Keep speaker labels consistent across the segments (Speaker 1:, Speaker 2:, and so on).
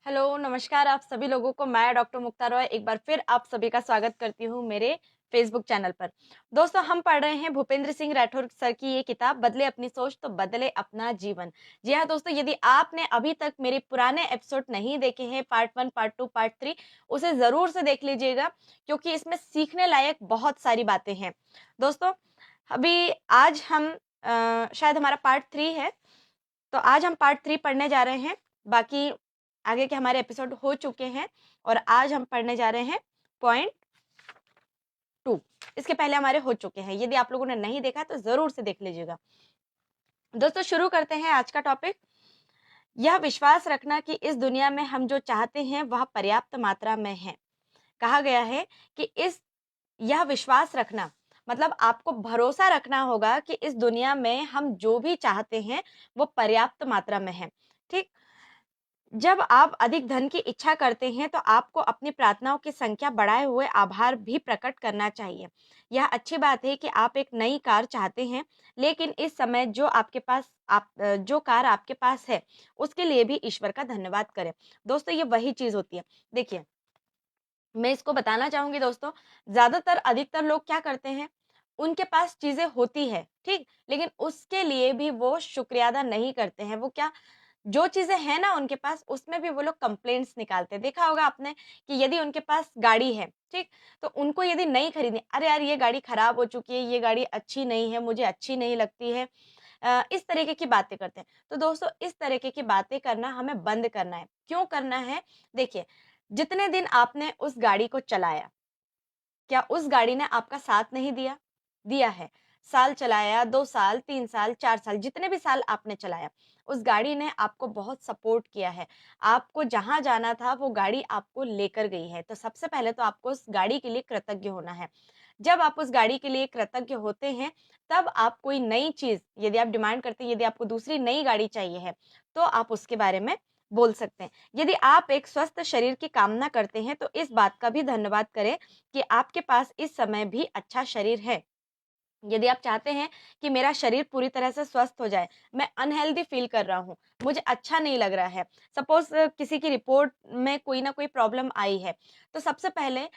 Speaker 1: Hello, नमस्कार आप सभी लोगों को। मैं डॉक्टर मुक्ता रॉय एक बार फिर आप सभी का स्वागत करती हूँ मेरे फेसबुक चैनल पर। दोस्तों, हम पढ़ रहे हैं भूपेंद्र सिंह राठौर सर की ये किताब बदले अपनी सोच तो बदले अपना जीवन। जी हाँ दोस्तों, यदि आपने अभी तक मेरे पुराने एपिसोड नहीं देखे हैं, पार्ट 1, पार्ट 2, पार्ट 3, उसे ज़रूर से देख लीजिएगा क्योंकि इसमें सीखने लायक बहुत सारी बातें हैं। दोस्तों, अभी आज हम शायद हमारा पार्ट 3 है, तो आज हम पार्ट 3 पढ़ने जा रहे हैं। बाकी आगे के हमारे एपिसोड हो चुके हैं और आज हम पढ़ने जा रहे हैं पॉइंट 2। इसके पहले हमारे हो चुके हैं। यदि आप लोगों ने नहीं देखा तो ज़रूर से देख लीजिएगा। दोस्तों, शुरू करते हैं आज का टॉपिक। यह विश्वास रखना कि इस दुनिया में हम जो चाहते हैं वह पर्याप्त मात्रा में है। कहा गया है कि यह विश्वास रखना मतलब आपको भरोसा रखना होगा कि इस दुनिया में हम जो भी चाहते हैं वो पर्याप्त मात्रा में है। ठीक? जब आप अधिक धन की इच्छा करते हैं तो आपको अपनी प्रार्थनाओं की संख्या बढ़ाए हुए आभार भी प्रकट करना चाहिए। यह अच्छी बात है कि आप एक नई कार चाहते हैं, लेकिन इस समय जो कार आपके पास है उसके लिए भी ईश्वर का धन्यवाद करें। दोस्तों, ये वही चीज होती है। देखिए, मैं इसको बताना चाहूंगी दोस्तों, ज्यादातर अधिकतर लोग क्या करते हैं, उनके पास चीजें होती है, ठीक, लेकिन उसके लिए भी वो शुक्रिया अदा नहीं करते हैं। वो क्या, जो चीज़ें हैं ना उनके पास, उसमें भी वो लोग कंप्लेंट्स निकालते हैं। देखा होगा आपने कि यदि उनके पास गाड़ी है, ठीक? तो उनको यदि नहीं खरीदनी, "अरे यार! ये गाड़ी खराब हो चुकी है, ये गाड़ी अच्छी नहीं है, मुझे अच्छी नहीं लगती है।" इस तरीके की बातें करते हैं। तो दोस्तों, इस तरीके की बातें करना हमें बंद करना है। क्यों करना है? देखिए, जितने दिन आपने उस गाड़ी को चलाया, क्या उस गाड़ी ने आपका साथ नहीं दिया? दिया है। साल चलाया, 2 साल, 3 साल, 4 साल, जितने भी साल आपने चलाया, उस गाड़ी ने आपको बहुत सपोर्ट किया है। आपको जहाँ जाना था, वो गाड़ी आपको लेकर गई है। तो सबसे पहले तो आपको उस गाड़ी के लिए कृतज्ञ होना है। जब आप उस गाड़ी के लिए कृतज्ञ होते हैं, तब आप कोई नई चीज़ यदि आप डिमांड करते हैं, यदि आपको दूसरी नई गाड़ी चाहिए है, तो आप उसके बारे में बोल सकते हैं। यदि आप एक स्वस्थ शरीर की कामना करते हैं, तो इस बात का भी धन्यवाद करें कि आपके पास इस समय भी अच्छा शरीर है। यदि आप चाहते हैं कि मेरा शरीर पूरी तरह से स्वस्थ हो जाए, मैं अनहेल्दी फ़ील कर रहा हूँ, मुझे अच्छा नहीं लग रहा है, सपोज़ किसी की रिपोर्ट में कोई ना कोई प्रॉब्लम आई है, तो सबसे पहले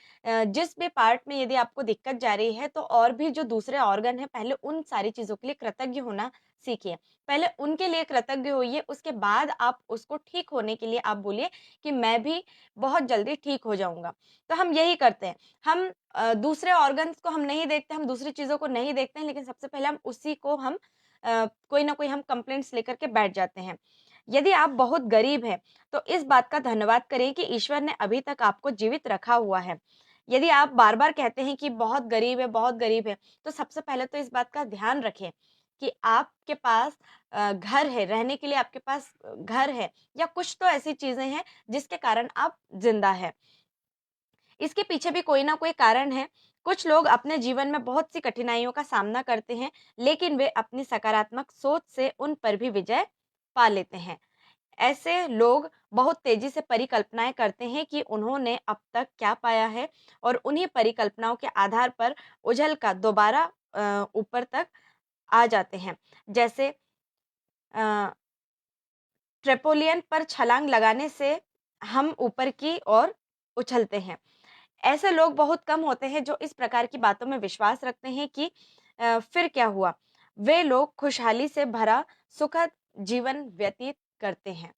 Speaker 1: जिस भी पार्ट में यदि आपको दिक्कत जा रही है, तो और भी जो दूसरे ऑर्गन हैं, पहले उन सारी चीज़ों के लिए कृतज्ञ होना सीखिए। पहले उनके लिए कृतज्ञ होइए, उसके बाद आप उसको ठीक होने के लिए आप बोलिए कि मैं भी बहुत जल्दी ठीक हो जाऊँगा। तो हम यही करते हैं। हम दूसरे ऑर्गन्स को हम नहीं देखते, हम दूसरी चीज़ों को नहीं देखते हैं, लेकिन सबसे पहले हम उसी को हम कोई ना कोई हम कंप्लेंट्स लेकर के बैठ जाते हैं। यदि आप बहुत गरीब हैं, तो इस बात का धन्यवाद करें कि ईश्वर ने अभी तक आपको जीवित रखा हुआ है। यदि आप बार-बार कहते हैं कि बहुत गरीब है, तो सबसे पहले तो इस बात का ध्यान रखें कि आपके पास घर है, रहने के लिए आपके पास घर है या कुछ तो ऐसी चीज़ें हैं जिसके कारण आप ज़िंदा हैं। इसके पीछे भी कोई ना कोई कारण है। कुछ लोग अपने जीवन में बहुत सी कठिनाइयों का सामना करते हैं, लेकिन वे अपनी सकारात्मक सोच से उन पर भी विजय पा लेते हैं। ऐसे लोग बहुत तेज़ी से परिकल्पनाएँ करते हैं कि उन्होंने अब तक क्या पाया है और उन्हीं परिकल्पनाओं के आधार पर उछल कर दोबारा ऊपर तक आ जाते हैं। जैसे अ, ट्रेपोलियन पर छलांग लगाने से हम ऊपर की ओर उछलते हैं। ऐसे लोग बहुत कम होते हैं जो इस प्रकार की बातों में विश्वास रखते हैं कि फिर क्या हुआ? वे लोग खुशहाली से भरा सुखद जीवन व्यतीत करते हैं।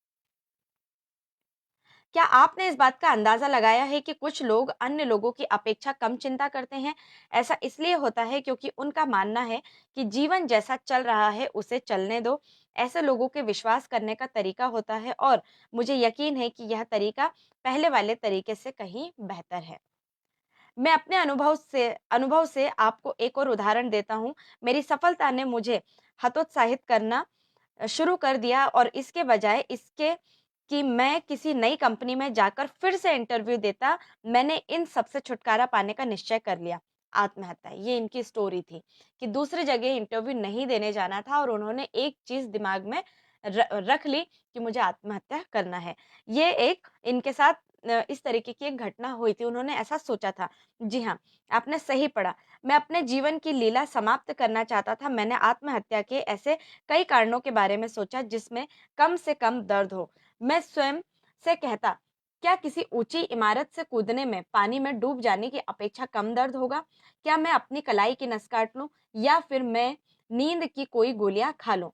Speaker 1: क्या आपने इस बात का अंदाज़ा लगाया है कि कुछ लोग अन्य लोगों की अपेक्षा कम चिंता करते हैं? ऐसा इसलिए होता है क्योंकि उनका मानना है कि जीवन जैसा चल रहा है उसे चलने दो। ऐसे लोगों के विश्वास करने का तरीका होता है और मुझे यकीन है कि यह तरीका पहले वाले तरीके से कहीं बेहतर है। मैं अपने अनुभव से आपको एक और उदाहरण देता हूँ। मेरी सफलता ने मुझे हतोत्साहित करना शुरू कर दिया और इसके बजाय इसके कि मैं किसी नई कंपनी में जाकर फिर से इंटरव्यू देता, मैंने इन सब से छुटकारा पाने का निश्चय कर लिया। आत्महत्या, ये इनकी स्टोरी थी कि दूसरी जगह इंटरव्यू नहीं देने जाना था और उन्होंने एक चीज़ दिमाग में रख ली कि मुझे आत्महत्या करना है। ये एक इनके साथ इस तरीके की एक घटना हुई थी, उन्होंने ऐसा सोचा था। जी हाँ, आपने सही पढ़ा। मैं अपने जीवन की लीला समाप्त करना चाहता था। मैंने आत्महत्या के ऐसे कई कारणों के बारे में सोचा जिसमें कम से कम दर्द हो। मैं स्वयं से कहता, क्या किसी ऊंची इमारत से कूदने में पानी में डूब जाने की अपेक्षा कम दर्द होगा? क्या मैं अपनी कलाई की नस काट लूं, या फिर मैं नींद की कोई गोलियां खा लूं?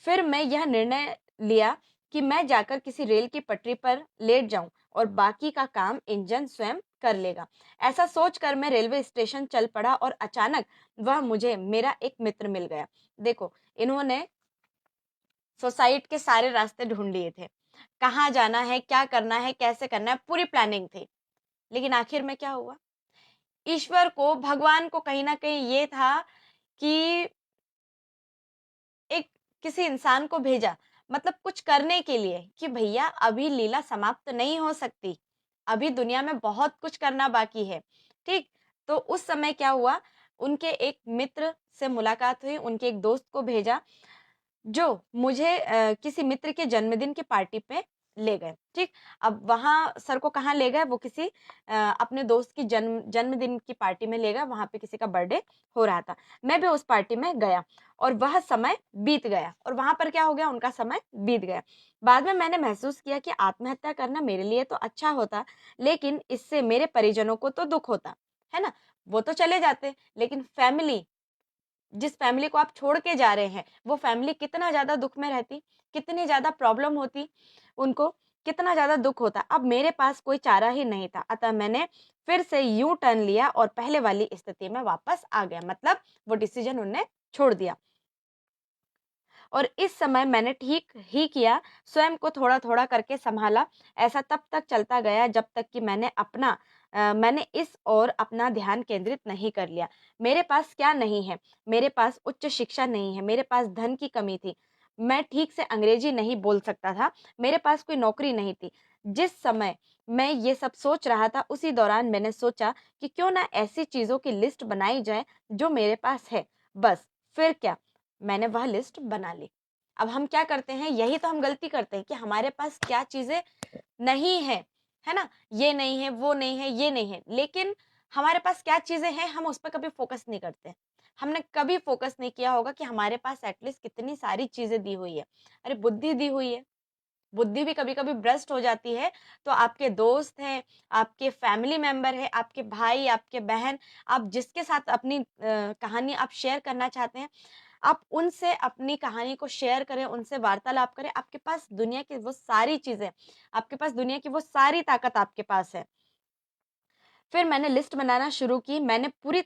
Speaker 1: फिर मैं यह निर्णय लिया कि मैं जाकर किसी रेल की पटरी पर लेट जाऊं और बाकी का काम इंजन स्वयं कर लेगा। ऐसा सोचकर मैं रेलवे स्टेशन चल पड़ा और अचानक वह मुझे मेरा एक मित्र मिल गया। देखो, इन्होंने सोसाइटी के सारे रास्ते ढूंढ लिए थे, कहाँ जाना है, क्या करना है, कैसे करना है, पूरी प्लानिंग थी। लेकिन आखिर में क्या हुआ? ईश्वर को, भगवान को कहीं ना कहीं ये था कि एक किसी इंसान को भेजा, मतलब कुछ करने के लिए, कि भैया अभी लीला समाप्त नहीं हो सकती, अभी दुनिया में बहुत कुछ करना बाकी है। ठीक, तो उस समय क्या हुआ, उनके एक मित्र से मुलाकात हुई, उनके एक दोस्त को भेजा जो मुझे किसी मित्र के जन्मदिन की पार्टी पे ले गए। ठीक, अब वहाँ सर को कहाँ ले गए, वो किसी अपने दोस्त की जन्मदिन की पार्टी में ले गए, वहाँ पे किसी का बर्थडे हो रहा था। मैं भी उस पार्टी में गया और वह समय बीत गया, और वहाँ पर क्या हो गया, उनका समय बीत गया। बाद में मैंने महसूस किया कि आत्महत्या करना मेरे लिए तो अच्छा होता, लेकिन इससे मेरे परिजनों को तो दुःख होता, है ना? वो तो चले जाते, लेकिन फैमिली, जिस फैमिली को आप छोड़ के जा रहे हैं, वो फैमिली कितना ज़्यादा दुःख में रहती, कितनी ज़्यादा प्रॉब्लम होती उनको, कितना ज़्यादा दुःख होता। अब मेरे पास कोई चारा ही नहीं था, अतः मैंने फिर से यू टर्न लिया और पहले वाली स्थिति में वापस आ गया, मतलब वो डिसीजन उन्होंने छोड़ दिया। और इस समय मैंने ठीक ही किया, स्वयं को थोड़ा-थोड़ा करके सँभाला। ऐसा तब तक चलता गया जब तक कि मैंने इस ओर अपना ध्यान केंद्रित नहीं कर लिया। मेरे पास क्या नहीं है? मेरे पास उच्च शिक्षा नहीं है, मेरे पास धन की कमी थी। मैं ठीक से अंग्रेजी नहीं बोल सकता था, मेरे पास कोई नौकरी नहीं थी। जिस समय मैं ये सब सोच रहा था, उसी दौरान मैंने सोचा कि क्यों ना ऐसी चीज़ों की लिस्ट बनाई जाए जो मेरे पास है। बस, फिर क्या? मैंने वह लिस्ट बना ली। अब हम क्या करते हैं, यही तो हम गलती करते हैं कि हमारे पास क्या चीज़ें नहीं है, है ना? ये नहीं है, वो नहीं है, ये नहीं है। लेकिन हमारे पास क्या चीज़ें हैं, हम उस पे कभी फ़ोकस नहीं करते। हमने कभी फ़ोकस नहीं किया होगा कि हमारे पास एटलीस्ट कितनी सारी चीज़ें दी हुई है। अरे बुद्धि दी हुई है, बुद्धि भी कभी-कभी भ्रष्ट हो जाती है, तो आपके दोस्त हैं, आपके फैमिली मेंबर हैं, आपके भाई, आपके बहन, आप जिसके साथ अपनी कहानी आप शेयर करना चाहते हैं, आप उनसे अपनी कहानी को शेयर करें, उनसे वार्तालाप करें। आपके पास दुनिया की वो सारी चीज़ें, आपके पास दुनिया की वो सारी ताकत आपके पास है। फिर मैंने लिस्ट बनाना शुरू की। मैं पूरी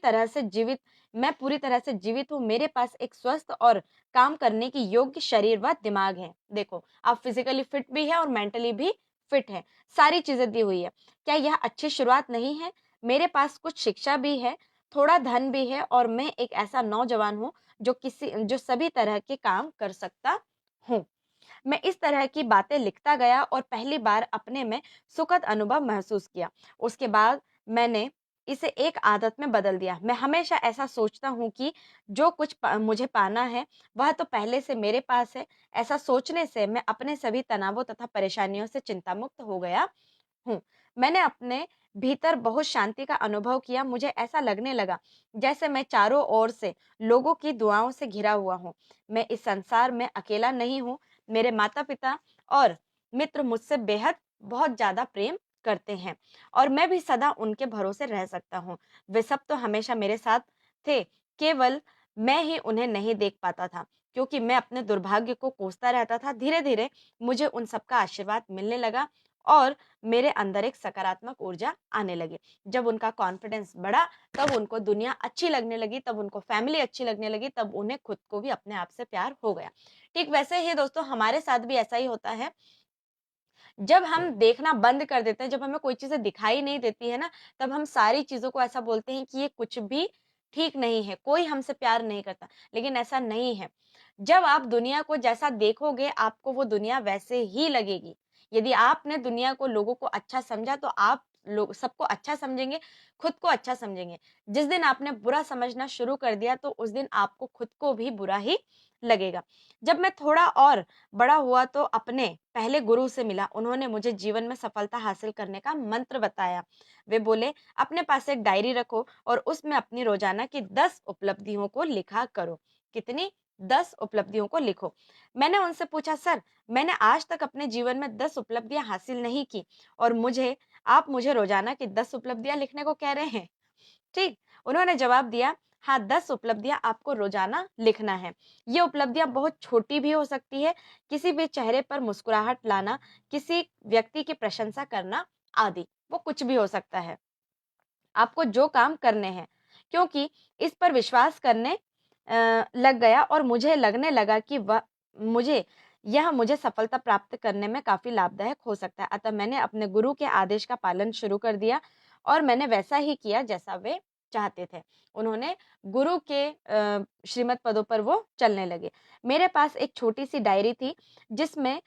Speaker 1: तरह से जीवित हूँ। मेरे पास एक स्वस्थ और काम करने की योग्य शरीर व दिमाग है। देखो, आप फिज़िकली फिट भी हैं और मेंटली भी फिट हैं। सारी चीज़ें दी हुई है। क्या यह अच्छी शुरुआत नहीं है? मेरे पास कुछ शिक्षा भी है, थोड़ा धन भी है और मैं एक ऐसा नौजवान हूँ जो सभी तरह के काम कर सकता हूँ। मैं इस तरह की बातें लिखता गया और पहली बार अपने में सुखद अनुभव महसूस किया। उसके बाद मैंने इसे एक आदत में बदल दिया। मैं हमेशा ऐसा सोचता हूँ कि जो कुछ मुझे पाना है, वह तो पहले से मेरे पास है। ऐसा सोचने से मैं अपने सभी तनावों तथा परेशानियों से चिंतामुक्त हो गया हूँ। मैंने अपने भीतर बहुत शांति का अनुभव किया। मुझे ऐसा लगने लगा जैसे मैं चारों ओर से लोगों की दुआओं से घिरा हुआ हूँ। मैं इस संसार में अकेला नहीं हूँ। मेरे माता-पिता और मित्र मुझसे बेहद बहुत ज़्यादा प्रेम करते हैं और मैं भी सदा उनके भरोसे रह सकता हूँ। वे सब तो हमेशा मेरे साथ थे, केवल मैं ही उन्हें नहीं देख पाता था, क्योंकि मैं अपने दुर्भाग्य को कोसता रहता था। धीरे-धीरे मुझे उन सबका आशीर्वाद मिलने लगा और मेरे अंदर एक सकारात्मक ऊर्जा आने लगी। जब उनका कॉन्फिडेंस बढ़ा, तब उनको दुनिया अच्छी लगने लगी, तब उनको फैमिली अच्छी लगने लगी, तब उन्हें खुद को भी अपने आप से प्यार हो गया। ठीक वैसे ही दोस्तों, हमारे साथ भी ऐसा ही होता है। जब हम देखना बंद कर देते हैं, जब हमें कोई चीज़ें दिखाई नहीं देती है ना, तब हम सारी चीज़ों को ऐसा बोलते हैं कि ये कुछ भी ठीक नहीं है, कोई हमसे प्यार नहीं करता। लेकिन ऐसा नहीं है। जब आप दुनिया को जैसा देखोगे, आपको वो दुनिया वैसे ही लगेगी। यदि आपने दुनिया को, लोगों को अच्छा समझा, तो आप लोग सबको अच्छा समझेंगे, खुद को अच्छा समझेंगे। जिस दिन आपने बुरा समझना शुरू कर दिया, तो उस दिन आपको खुद को भी बुरा ही लगेगा। जब मैं थोड़ा और बड़ा हुआ तो अपने पहले गुरु से मिला। उन्होंने मुझे जीवन में सफलता हासिल करने का मंत्र बताया। वे बोले, अपने पास एक डायरी रखो और उसमें अपनी रोजाना की 10 उपलब्धियों को लिखा करो। कितनी? 10 उपलब्धियों को लिखो। मैंने उनसे पूछा, सर मैंने आज तक अपने जीवन में 10 उपलब्धियां हासिल नहीं की और आप मुझे रोजाना की 10 उपलब्धियां लिखने को कह रहे हैं। ठीक, उन्होंने जवाब दिया, हाँ 10 उपलब्धियां आपको रोजाना लिखना है। ये उपलब्धियां बहुत छोटी भी हो सकती है, किसी भी चेहरे पर मुस्कुराहट लाना, किसी व्यक्ति की प्रशंसा करना आदि, वो कुछ भी हो सकता है। आपको जो काम करने हैं, क्योंकि इस पर विश्वास करने लग गया और मुझे लगने लगा कि मुझे मुझे सफलता प्राप्त करने में काफी लाभदायक हो सकता है। अतः मैंने अपने गुरु के आदेश का पालन शुरू कर दिया और मैंने वैसा ही किया जैसा वे चाहते थे। उन्होंने गुरु के श्रीमत पदों पर वो चलने लगे। मेरे पास एक छोटी सी डायरी थी जिसमें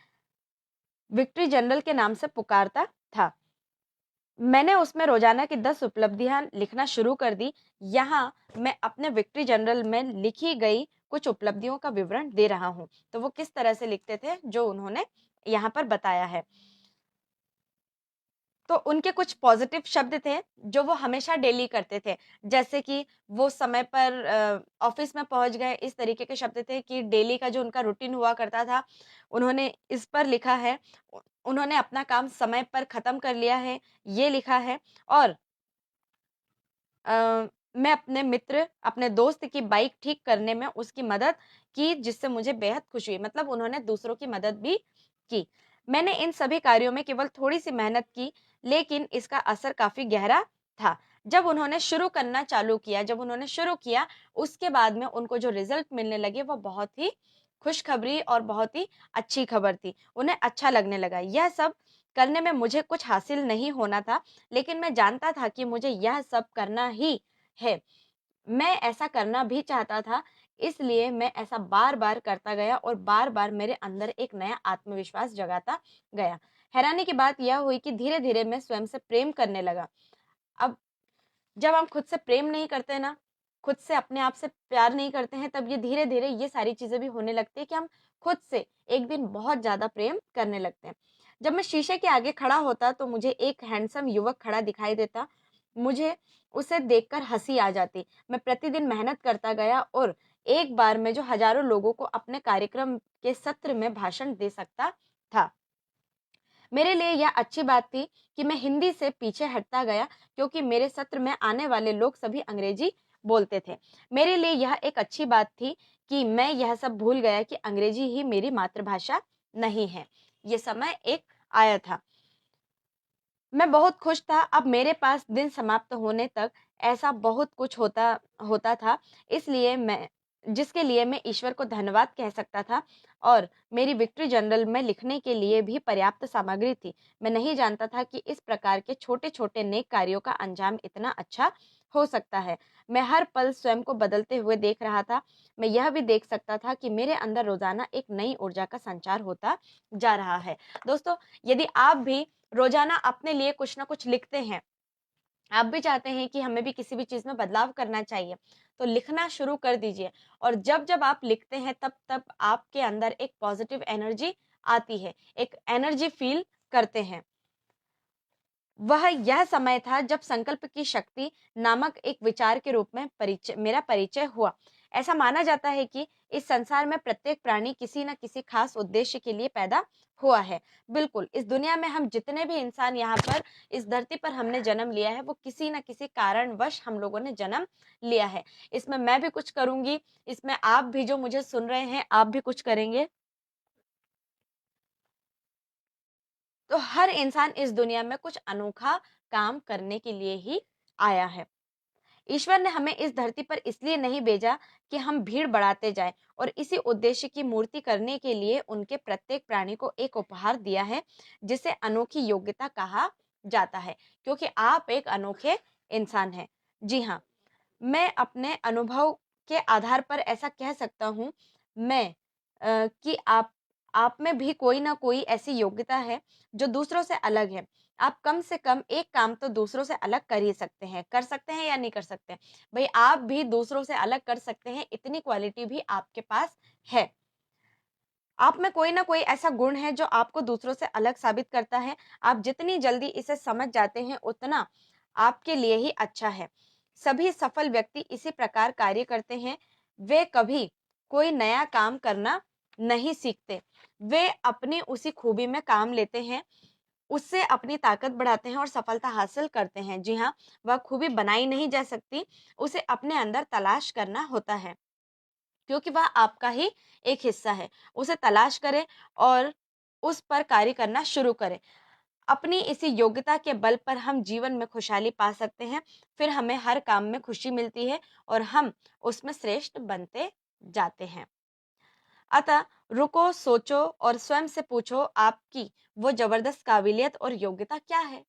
Speaker 1: विक्ट्री जनरल के नाम से पुकारता था। मैंने उसमें रोजाना की 10 उपलब्धियां लिखना शुरू कर दी। यहाँ मैं अपने विक्ट्री जनरल में लिखी गई कुछ उपलब्धियों का विवरण दे रहा हूँ। तो वो किस तरह से लिखते थे जो उन्होंने यहाँ पर बताया है। तो उनके कुछ पॉजिटिव शब्द थे जो वो हमेशा डेली करते थे, जैसे कि वो समय पर ऑफिस में पहुंच गए, इस तरीके के शब्द थे कि डेली का जो उनका रूटीन हुआ करता था, उन्होंने इस पर लिखा है। उन्होंने अपना काम समय पर खत्म कर लिया है, ये लिखा है। और मैं अपने दोस्त की बाइक ठीक करने में उसकी मदद की, जिससे मुझे बेहद खुशी हुई। मतलब उन्होंने दूसरों की मदद भी की। मैंने इन सभी कार्यों में केवल थोड़ी सी मेहनत की, लेकिन इसका असर काफी गहरा था। जब उन्होंने शुरू किया, उसके बाद में उनको जो रिजल्ट मिलने लगे वो बहुत ही खुशखबरी और बहुत ही अच्छी खबर थी। उन्हें अच्छा लगने लगा। यह सब करने में मुझे कुछ हासिल नहीं होना था, लेकिन मैं जानता था कि मुझे यह सब करना ही है। मैं ऐसा करना भी चाहता था, इसलिए मैं ऐसा बार-बार करता गया और बार-बार मेरे अंदर एक नया आत्मविश्वास जगाता गया। हैरानी की बात यह हुई कि धीरे-धीरे मैं स्वयं से प्रेम करने लगा। अब जब हम खुद से प्रेम नहीं करते ना, खुद से अपने आप से प्यार नहीं करते हैं, तब ये धीरे-धीरे ये सारी चीज़ें भी होने लगती है कि हम खुद से एक दिन बहुत ज़्यादा प्रेम करने लगते हैं। जब मैं शीशे के आगे खड़ा होता तो मुझे एक हैंडसम युवक खड़ा दिखाई देता। मुझे उसे देखकर हँसी आ जाती। मैं प्रतिदिन मेहनत करता गया और एक बार में जो हज़ारों लोगों को अपने कार्यक्रम के सत्र में भाषण दे सकता था। मेरे लिए यह अच्छी बात थी कि मैं हिंदी से पीछे हटता गया, क्योंकि मेरे सत्र में आने वाले लोग सभी अंग्रेजी बोलते थे। मेरे लिए यह एक अच्छी बात थी कि मैं यह सब भूल गया कि अंग्रेजी ही मेरी मातृभाषा नहीं है। ये समय एक आया था। मैं बहुत खुश था। अब मेरे पास दिन समाप्त होने तक ऐसा बहुत कुछ होता होता था, इसलिए मैं जिसके लिए मैं ईश्वर को धन्यवाद कह सकता था। और मेरी विक्ट्री जर्नल में लिखने के लिए भी पर्याप्त सामग्री थी। मैं नहीं जानता था कि इस प्रकार के छोटे-छोटे नेक कार्यों का अंजाम इतना अच्छा हो सकता है। मैं हर पल स्वयं को बदलते हुए देख रहा था। मैं यह भी देख सकता था कि मेरे अंदर रोज़ाना एक नई ऊर्जा का संचार होता जा रहा है। दोस्तों, यदि आप भी रोजाना अपने लिए कुछ ना कुछ लिखते हैं, आप भी चाहते हैं कि हमें भी किसी भी चीज में बदलाव करना चाहिए, तो लिखना शुरू कर दीजिए। और जब जब आप लिखते हैं, तब तब आपके अंदर एक पॉजिटिव एनर्जी आती है, एक एनर्जी फील करते हैं। वह यह समय था जब संकल्प की शक्ति नामक एक विचार के रूप में मेरा परिचय हुआ। ऐसा माना जाता है कि इस संसार में प्रत्येक प्राणी किसी न किसी खास उद्देश्य के लिए पैदा हुआ है। बिल्कुल, इस दुनिया में हम जितने भी इंसान यहाँ पर इस धरती पर हमने जन्म लिया है, वो किसी न किसी कारणवश हम लोगों ने जन्म लिया है। इसमें मैं भी कुछ करूंगी, इसमें आप भी जो मुझे सुन रहे हैं, आप भी कुछ करेंगे। तो हर इंसान इस दुनिया में कुछ अनोखा काम करने के लिए ही आया है। ईश्वर ने हमें इस धरती पर इसलिए नहीं भेजा कि हम भीड़ बढ़ाते जाएं, और इसी उद्देश्य की मूर्ति करने के लिए उनके प्रत्येक प्राणी को एक उपहार दिया है, जिसे अनोखी योग्यता कहा जाता है, क्योंकि आप एक अनोखे इंसान हैं। जी हाँ, मैं अपने अनुभव के आधार पर ऐसा कह सकता हूँ, मैं कि आप में भी कोई ना कोई ऐसी योग्यता है जो दूसरों से अलग है। आप कम से कम एक काम तो दूसरों से अलग कर ही सकते हैं। कर सकते हैं या नहीं कर सकते? भई आप भी दूसरों से अलग कर सकते हैं, इतनी क्वालिटी भी आपके पास है। आप में कोई ना कोई ऐसा गुण है जो आपको दूसरों से अलग साबित करता है। आप जितनी जल्दी इसे समझ जाते हैं, उतना आपके लिए ही अच्छा है। सभी सफल व्यक्ति इसी प्रकार कार्य करते हैं। वे कभी कोई नया काम करना नहीं सीखते, वे अपनी उसी खूबी में काम लेते हैं, उससे अपनी ताकत बढ़ाते हैं और सफलता हासिल करते हैं। जी हाँ, वह खूबी बनाई नहीं जा सकती, उसे अपने अंदर तलाश करना होता है, क्योंकि वह आपका ही एक हिस्सा है। उसे तलाश करें और उस पर कार्य करना शुरू करें। अपनी इसी योग्यता के बल पर हम जीवन में खुशहाली पा सकते हैं, फिर हमें हर काम में खुशी मिलती है और हम उसमें श्रेष्ठ बनते जाते हैं। अतः रुको, सोचो और स्वयं से पूछो, आपकी वो जबरदस्त काबिलियत और योग्यता क्या है?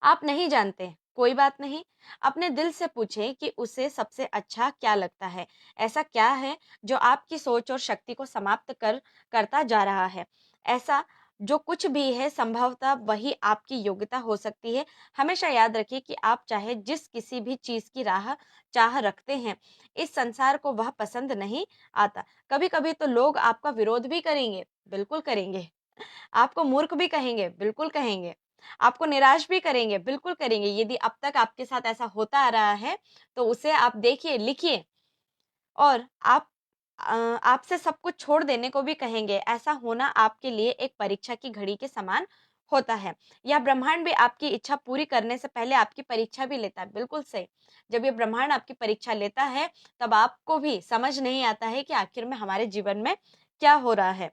Speaker 1: आप नहीं जानते, कोई बात नहीं। अपने दिल से पूछें कि उसे सबसे अच्छा क्या लगता है। ऐसा क्या है जो आपकी सोच और शक्ति को समाप्त करता जा रहा है? ऐसा जो कुछ भी है, संभवतः वही आपकी योग्यता हो सकती है। हमेशा याद रखिए कि आप चाहे जिस किसी भी चीज की चाह रखते हैं, इस संसार को वह पसंद नहीं आता। कभी कभी तो लोग आपका विरोध भी करेंगे, बिल्कुल करेंगे। आपको मूर्ख भी कहेंगे, बिल्कुल कहेंगे। आपको निराश भी करेंगे, बिल्कुल करेंगे। यदि अब तक आपके साथ ऐसा होता आ रहा है, तो उसे आप देखिए, लिखिए और आपसे सब कुछ छोड़ देने को भी कहेंगे। ऐसा होना आपके लिए एक परीक्षा की घड़ी के समान होता है। यह ब्रह्मांड भी आपकी इच्छा पूरी करने से पहले आपकी परीक्षा भी लेता है, बिल्कुल सही। जब ये ब्रह्मांड आपकी परीक्षा लेता है, तब आपको भी समझ नहीं आता है कि आखिर में हमारे जीवन में क्या हो रहा है।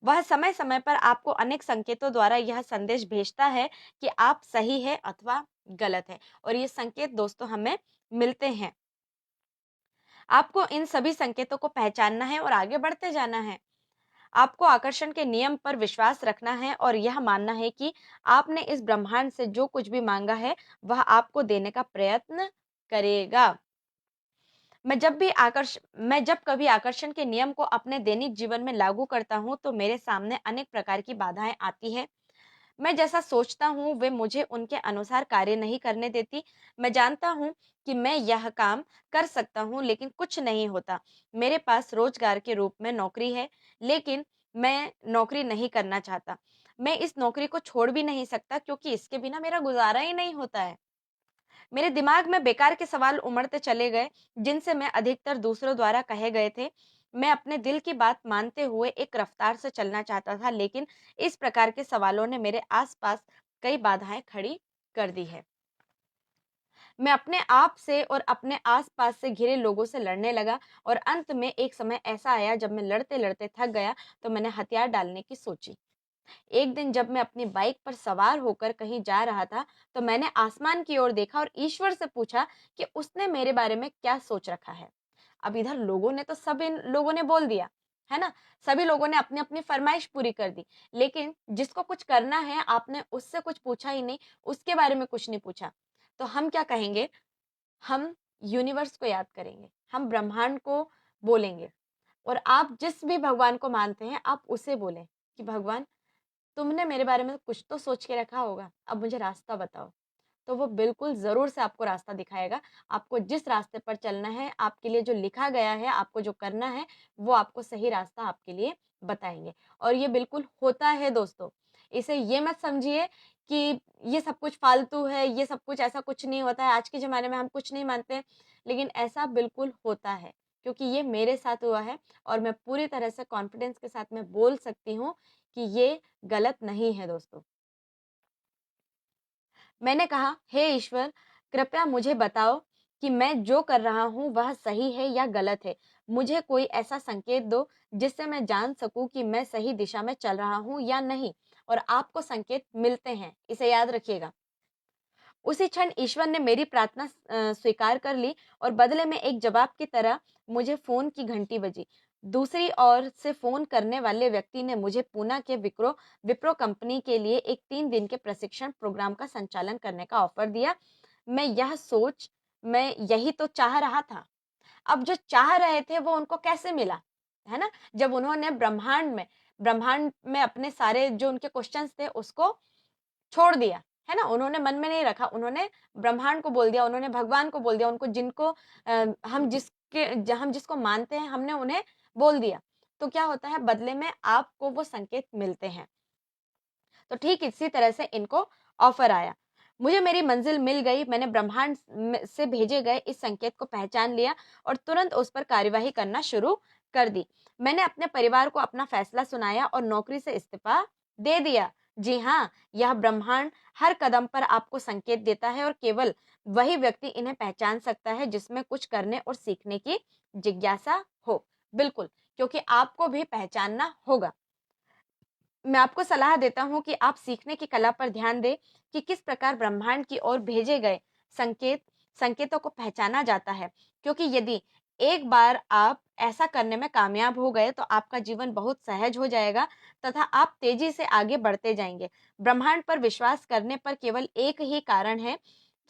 Speaker 1: वह समय समय पर आपको अनेक संकेतों द्वारा यह संदेश भेजता है कि आप सही है अथवा गलत है, और ये संकेत दोस्तों हमें मिलते हैं। आपको इन सभी संकेतों को पहचानना है और आगे बढ़ते जाना है। आपको आकर्षण के नियम पर विश्वास रखना है और यह मानना है कि आपने इस ब्रह्मांड से जो कुछ भी मांगा है, वह आपको देने का प्रयत्न करेगा। मैं जब कभी आकर्षण के नियम को अपने दैनिक जीवन में लागू करता हूँ, तो मेरे सामने अनेक प्रकार की बाधाएं आती है। मैं जैसा सोचता हूँ, वे मुझे उनके अनुसार कार्य नहीं करने देती। मैं जानता हूँ कि मैं यह काम कर सकता हूँ, लेकिन कुछ नहीं होता। मेरे पास रोजगार के रूप में नौकरी है, लेकिन मैं नौकरी नहीं करना चाहता। मैं इस नौकरी को छोड़ भी नहीं सकता, क्योंकि इसके बिना मेरा गुजारा ही नहीं होता है। मेरे दिमाग में बेकार के सवाल उमड़ते चले गए, जिनसे मैं अधिकतर दूसरों द्वारा कहे गए थे। मैं अपने दिल की बात मानते हुए एक रफ्तार से चलना चाहता था, लेकिन इस प्रकार के सवालों ने मेरे आसपास कई बाधाएं खड़ी कर दी है। मैं अपने आप से और अपने आसपास से घिरे लोगों से लड़ने लगा, और अंत में एक समय ऐसा आया जब मैं लड़ते लड़ते थक गया, तो मैंने हथियार डालने की सोची। एक दिन जब मैं अपनी बाइक पर सवार होकर कहीं जा रहा था, तो मैंने आसमान की ओर देखा और ईश्वर से पूछा कि उसने मेरे बारे में क्या सोच रखा है। अब इधर लोगों ने तो सब इन लोगों ने बोल दिया, है ना? सभी लोगों ने अपनी अपनी फरमाइश पूरी कर दी, लेकिन जिसको कुछ करना है, आपने उससे कुछ पूछा ही नहीं, उसके बारे में कुछ नहीं पूछा। तो हम क्या कहेंगे? हम यूनिवर्स को याद करेंगे, हम ब्रह्मांड को बोलेंगे, और आप जिस भी भगवान को मानते हैं, आप उसे बोलें कि भगवान, तुमने मेरे बारे में कुछ तो सोच के रखा होगा, अब मुझे रास्ता बताओ। तो वो बिल्कुल ज़रूर से आपको रास्ता दिखाएगा। आपको जिस रास्ते पर चलना है, आपके लिए जो लिखा गया है, आपको जो करना है, वो आपको सही रास्ता आपके लिए बताएँगे, और ये बिल्कुल होता है दोस्तों। इसे ये मत समझिए कि ये सब कुछ फ़ालतू है, ये सब कुछ, ऐसा कुछ नहीं होता है। आज के ज़माने में हम कुछ नहीं मानते हैं, लेकिन ऐसा बिल्कुल होता है, क्योंकि ये मेरे साथ हुआ है, और मैं पूरी तरह से कॉन्फिडेंस के साथ मैं बोल सकती हूँ कि ये गलत नहीं है दोस्तों। मैंने कहा, हे ईश्वर, कृपया मुझे बताओ कि मैं जो कर रहा हूँ वह सही है या गलत है। मुझे कोई ऐसा संकेत दो जिससे मैं जान सकूं कि मैं सही दिशा में चल रहा हूँ या नहीं। और आपको संकेत मिलते हैं, इसे याद रखिएगा। उसी क्षण ईश्वर ने मेरी प्रार्थना स्वीकार कर ली, और बदले में एक जवाब की तरह मुझे फोन की घंटी बजी। दूसरी ओर से फोन करने वाले व्यक्ति ने मुझे पूना के विप्रो कंपनी के लिए एक 3 दिन के प्रशिक्षण प्रोग्राम का संचालन करने का ऑफर दिया। मैं यही तो चाह रहा था। अब जो चाह रहे थे वो उनको कैसे मिला, है ना? जब उन्होंने ब्रह्मांड में अपने सारे जो उनके क्वेश्चंस थे उसको छोड़ दिया, है ना? उन्होंने मन में नहीं रखा, उन्होंने ब्रह्मांड को बोल दिया, उन्होंने भगवान को बोल दिया, उनको जिनको हम जिसको मानते हैं, हमने उन्हें बोल दिया। तो क्या होता है, बदले में आपको वो संकेत मिलते हैं। तो ठीक इसी तरह से इनको ऑफर आया। मुझे मेरी मंजिल मिल गई, मैंने ब्रह्मांड से भेजे गए इस संकेत को पहचान लिया और तुरंत उस पर कार्यवाही करना शुरू कर दी। मैंने अपने परिवार को अपना फैसला सुनाया और नौकरी से इस्तीफा दे दिया। जी हाँ, यह ब्रह्मांड हर कदम पर आपको संकेत देता है और केवल वही व्यक्ति इन्हें पहचान सकता है जिसमें कुछ करने और सीखने की जिज्ञासा हो। बिल्कुल, क्योंकि आपको भी पहचानना होगा। मैं आपको सलाह देता हूँ कि आप सीखने की कला पर ध्यान दें कि किस प्रकार ब्रह्मांड की ओर भेजे गए संकेतों को पहचाना जाता है, क्योंकि यदि एक बार आप ऐसा करने में कामयाब हो गए तो आपका जीवन बहुत सहज हो जाएगा तथा आप तेजी से आगे बढ़ते जाएंगे। ब्रह्मांड पर विश्वास करने पर केवल एक ही कारण है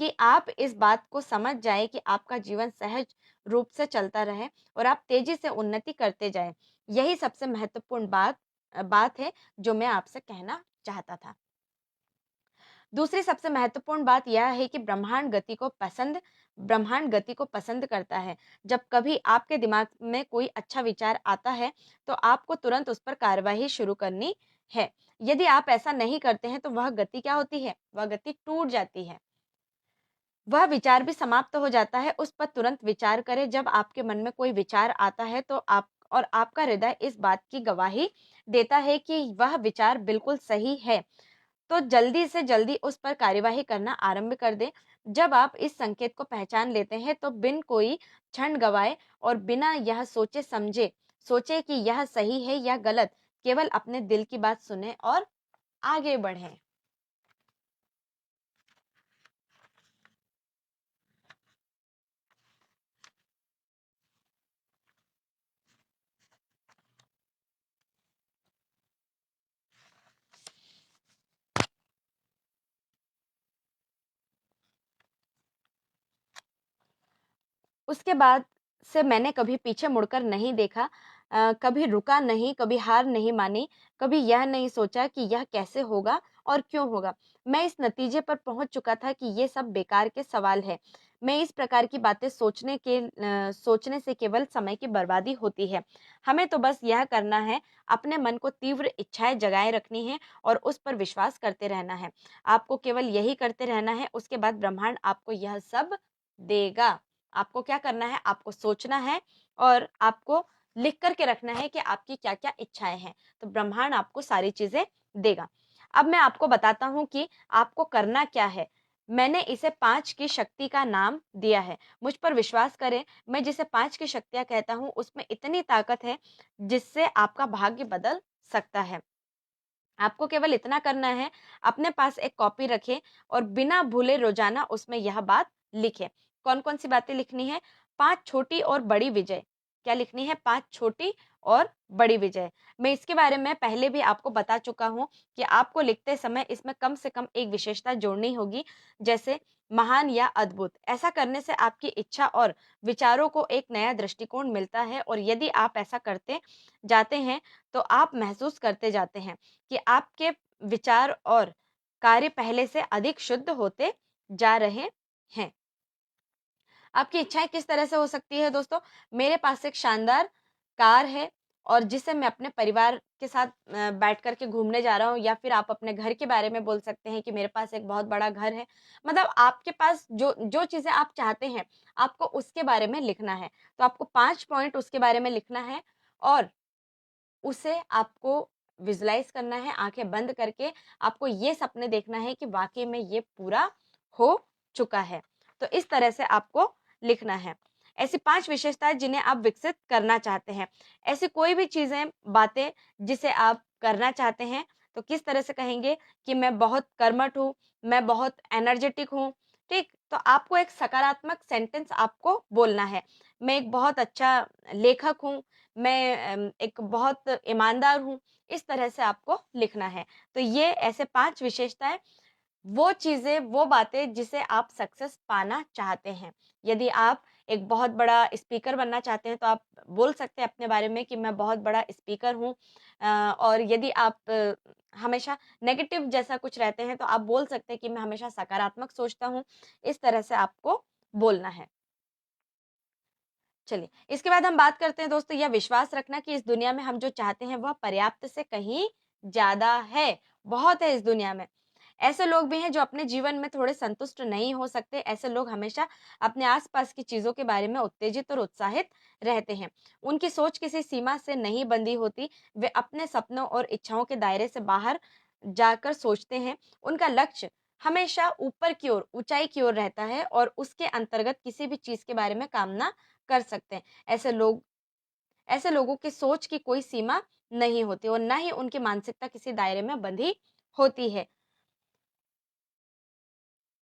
Speaker 1: कि आप इस बात को समझ जाए कि आपका जीवन सहज रूप से चलता रहे और आप तेजी से उन्नति करते जाएं। यही सबसे महत्वपूर्ण बात है जो मैं आपसे कहना चाहता था। दूसरी सबसे महत्वपूर्ण बात यह है कि ब्रह्मांड गति को पसंद करता है। जब कभी आपके दिमाग में कोई अच्छा विचार आता है, तो आपको तुरंत उस पर कार्यवाही शुरू करनी है। यदि आप ऐसा नहीं करते हैं, तो वह गति क्या होती है? वह गति टूट जाती है। वह विचार भी समाप्त हो जाता है। उस पर तुरंत विचार करें। जब आपके मन में कोई विचार आता है तो आपका हृदय इस बात की गवाही देता है कि वह विचार बिल्कुल सही है, तो जल्दी से जल्दी उस पर कार्यवाही करना आरंभ कर दें। जब आप इस संकेत को पहचान लेते हैं तो बिन कोई क्षण गवाए और बिना यह सोचे कि यह सही है या गलत, केवल अपने दिल की बात सुने और आगे बढ़ें। उसके बाद से मैंने कभी पीछे मुड़कर नहीं देखा, कभी रुका नहीं, कभी हार नहीं मानी, कभी यह नहीं सोचा कि यह कैसे होगा और क्यों होगा। मैं इस नतीजे पर पहुंच चुका था कि ये सब बेकार के सवाल है। मैं इस प्रकार की बातें सोचने से केवल समय की बर्बादी होती है। हमें तो बस यह करना है, अपने मन को तीव्र इच्छाएं जगाए रखनी है और उस पर विश्वास करते रहना है। आपको केवल यही करते रहना है, उसके बाद ब्रह्मांड आपको यह सब देगा। आपको क्या करना है? आपको सोचना है और आपको लिख करके रखना है कि आपकी क्या-क्या इच्छाएं हैं, तो ब्रह्मांड आपको सारी चीजें देगा। अब मैं आपको बताता हूँ कि आपको करना क्या है। मैंने इसे 5 की शक्ति का नाम दिया है। मुझ पर विश्वास करें, मैं जिसे 5 की शक्तियाँ कहता हूँ, उसमें इतनी ताकत है जिससे आपका भाग्य बदल सकता है। आपको केवल इतना करना है, अपने पास एक कॉपी रखें और बिना भूले रोजाना उसमें यह बात लिखें। कौन-कौन सी बातें लिखनी है? 5 छोटी और बड़ी विजय। क्या लिखनी है? 5 छोटी और बड़ी विजय। मैं इसके बारे में पहले भी आपको बता चुका हूँ कि आपको लिखते समय इसमें कम से कम एक विशेषता जोड़नी होगी, जैसे महान या अद्भुत। ऐसा करने से आपकी इच्छा और विचारों को एक नया दृष्टिकोण मिलता है और यदि आप ऐसा करते जाते हैं, तो आप महसूस करते जाते हैं कि आपके विचार और कार्य पहले से अधिक शुद्ध होते जा रहे हैं। आपकी इच्छाएं किस तरह से हो सकती है दोस्तों? मेरे पास एक शानदार कार है और जिसे मैं अपने परिवार के साथ बैठ कर के घूमने जा रहा हूँ, या फिर आप अपने घर के बारे में बोल सकते हैं कि मेरे पास एक बहुत बड़ा घर है। मतलब आपके पास जो जो चीज़ें आप चाहते हैं, आपको उसके बारे में लिखना है। तो आपको 5 पॉइंट उसके बारे में लिखना है और उसे आपको विजुलाइज़ करना है, आँखें बंद करके आपको ये सपने देखना है कि वाक़ई में ये पूरा हो चुका है। तो इस तरह से आपको लिखना है। ऐसी 5 विशेषताएँ जिन्हें आप विकसित करना चाहते हैं। ऐसी कोई भी चीज़ें, बातें जिसे आप करना चाहते हैं, तो किस तरह से कहेंगे कि मैं बहुत कर्मठ हूँ, मैं बहुत एनर्जेटिक हूँ, ठीक? तो आपको एक सकारात्मक सेंटेंस आपको बोलना है। मैं एक बहुत अच्छा लेखक हूँ, मैं एक बहुत ईमानदार हूँ, इस तरह से आपको लिखना है। तो ये ऐसे 5 विशेषताएँ, वो चीज़ें, वो बातें जिसे आप सक्सेस पाना चाहते हैं। यदि आप एक बहुत बड़ा स्पीकर बनना चाहते हैं, तो आप बोल सकते हैं अपने बारे में कि मैं बहुत बड़ा स्पीकर हूँ। और यदि आप हमेशा नेगेटिव जैसा कुछ रहते हैं, तो आप बोल सकते हैं कि मैं हमेशा सकारात्मक सोचता हूँ। इस तरह से आपको बोलना है। चलिए, इसके बाद हम बात करते हैं दोस्तों, यह विश्वास रखना कि इस दुनिया में हम जो चाहते हैं वह पर्याप्त से कहीं ज़्यादा है, बहुत है इस दुनिया में। ऐसे लोग भी हैं जो अपने जीवन में थोड़े संतुष्ट नहीं हो सकते। ऐसे लोग हमेशा अपने आसपास की चीज़ों के बारे में उत्तेजित और उत्साहित रहते हैं। उनकी सोच किसी सीमा से नहीं बंधी होती। वे अपने सपनों और इच्छाओं के दायरे से बाहर जाकर सोचते हैं। उनका लक्ष्य हमेशा ऊपर की ओर, ऊँचाई की ओर रहता है और उसके अंतर्गत किसी भी चीज़ के बारे में कामना कर सकते हैं। ऐसे लोगों की सोच की कोई सीमा नहीं होती और ना ही उनकी मानसिकता किसी दायरे में बंधी होती है।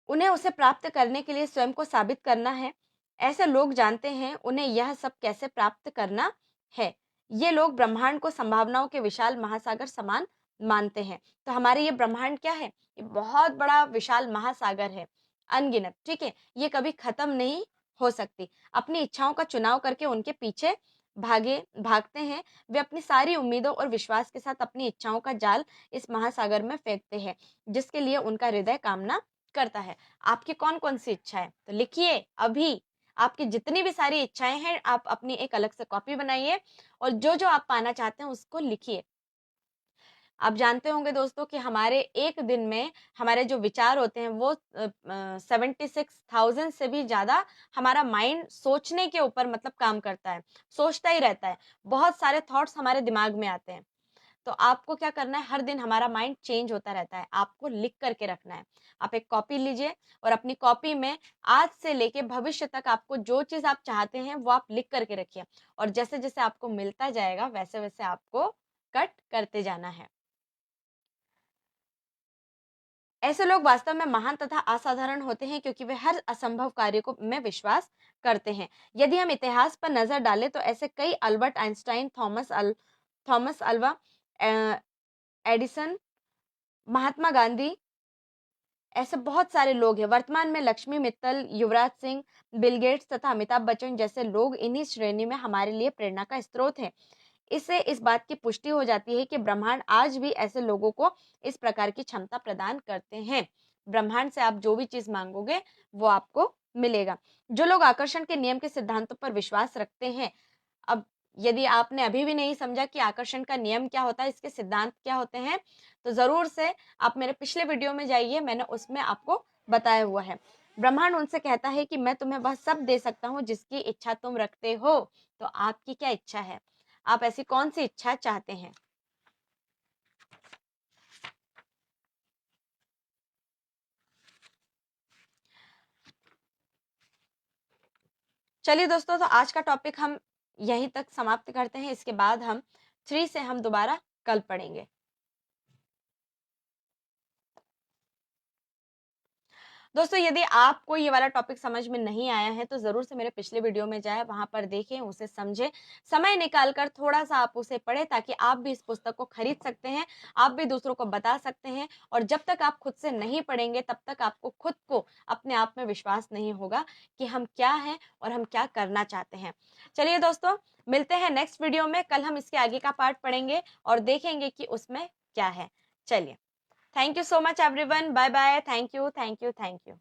Speaker 1: उन्हें उसे प्राप्त करने के लिए स्वयं को साबित करना है। ऐसे लोग जानते हैं उन्हें यह सब कैसे प्राप्त करना है। ये लोग ब्रह्मांड को संभावनाओं के विशाल महासागर समान मानते हैं। तो हमारे ये ब्रह्मांड क्या है? ये बहुत बड़ा विशाल महासागर है, अनगिनत, ठीक है? ये कभी खत्म नहीं हो सकती। अपनी इच्छाओं का चुनाव करके उनके पीछे भागते हैं। वे अपनी सारी उम्मीदों और विश्वास के साथ अपनी इच्छाओं का जाल इस महासागर में फेंकते हैं, जिसके लिए उनका हृदय कामना करता है। आपकी कौन-कौन सी इच्छा है? तो लिखिए अभी। आपकी जितनी भी सारी इच्छाएँ हैं, आप अपनी एक अलग से कॉपी बनाइए और जो-जो आप पाना चाहते हैं उसको लिखिए। आप जानते होंगे दोस्तों कि हमारे एक दिन में हमारे जो विचार होते हैं वो 76,000 से भी ज़्यादा हमारा माइंड सोचने के ऊपर मतलब काम करता है, सोचता ही रहता है। बहुत सारे थॉट्स हमारे दिमाग में आते हैं। तो आपको क्या करना है, हर दिन हमारा माइंड चेंज होता रहता है, आपको लिख करके रखना है। आप एक कॉपी लीजिए और अपनी कॉपी में आज से लेके भविष्य तक आपको जो चीज़ आप चाहते हैं वो आप लिख करके रखिए और जैसे-जैसे आपको मिलता जाएगा वैसे-वैसे आपको कट करते जाना है। ऐसे लोग वास्तव में महान तथा असाधारण होते हैं क्योंकि वे हर असंभव कार्य को में विश्वास करते हैं। यदि हम इतिहास पर नज़र डालें तो ऐसे कई Albert Einstein, Thomas Alva Edison, Mahatma Gandhi, ऐसे बहुत सारे लोग हैं। वर्तमान में लक्ष्मी मित्तल, युवराज सिंह, बिल गेट्स तथा अमिताभ बच्चन जैसे लोग इन्हीं श्रेणी में हमारे लिए प्रेरणा का स्रोत हैं। इससे इस बात की पुष्टि हो जाती है कि ब्रह्मांड आज भी ऐसे लोगों को इस प्रकार की क्षमता प्रदान करते हैं। ब्रह्मांड से आप जो भी चीज़ माँगोगे, वो आपको मिलेगा। जो लोग आकर्षण के नियम के सिद्धांतों पर विश्वास रखते हैं, अब यदि आपने अभी भी नहीं समझा कि आकर्षण का नियम क्या होता है, इसके सिद्धांत क्या होते हैं, तो ज़रूर से आप मेरे पिछले वीडियो में जाइए, मैंने उसमें आपको बताया हुआ है। ब्रह्मांड उनसे कहता है कि मैं तुम्हें वह सब दे सकता हूँ जिसकी इच्छा तुम रखते हो। तो आपकी क्या इच्छा है? आप ऐसी कौन-सी इच्छा चाहते हैं? चलिए दोस्तों, तो आज का टॉपिक हम यहीं तक समाप्त करते हैं। इसके बाद हम 3 से हम दोबारा कल पढ़ेंगे। दोस्तों यदि आपको ये वाला टॉपिक समझ में नहीं आया है तो ज़रूर से मेरे पिछले वीडियो में जाएँ, वहाँ पर देखें, उसे समझें, समय निकाल कर थोड़ा-सा आप उसे पढ़ें ताकि आप भी इस पुस्तक को खरीद सकते हैं, आप भी दूसरों को बता सकते हैं और जब तक आप खुद से नहीं पढ़ेंगे तब तक आपको खुद को अपने आप में विश्वास नहीं होगा कि हम क्या हैं और हम क्या करना चाहते हैं। चलिए दोस्तों, मिलते हैं नेक्स्ट वीडियो में, कल हम इसके आगे का पार्ट पढ़ेंगे और देखेंगे कि उसमें क्या है। चलिए। Thank you so much everyone. Bye bye. Thank you. Thank you. Thank you.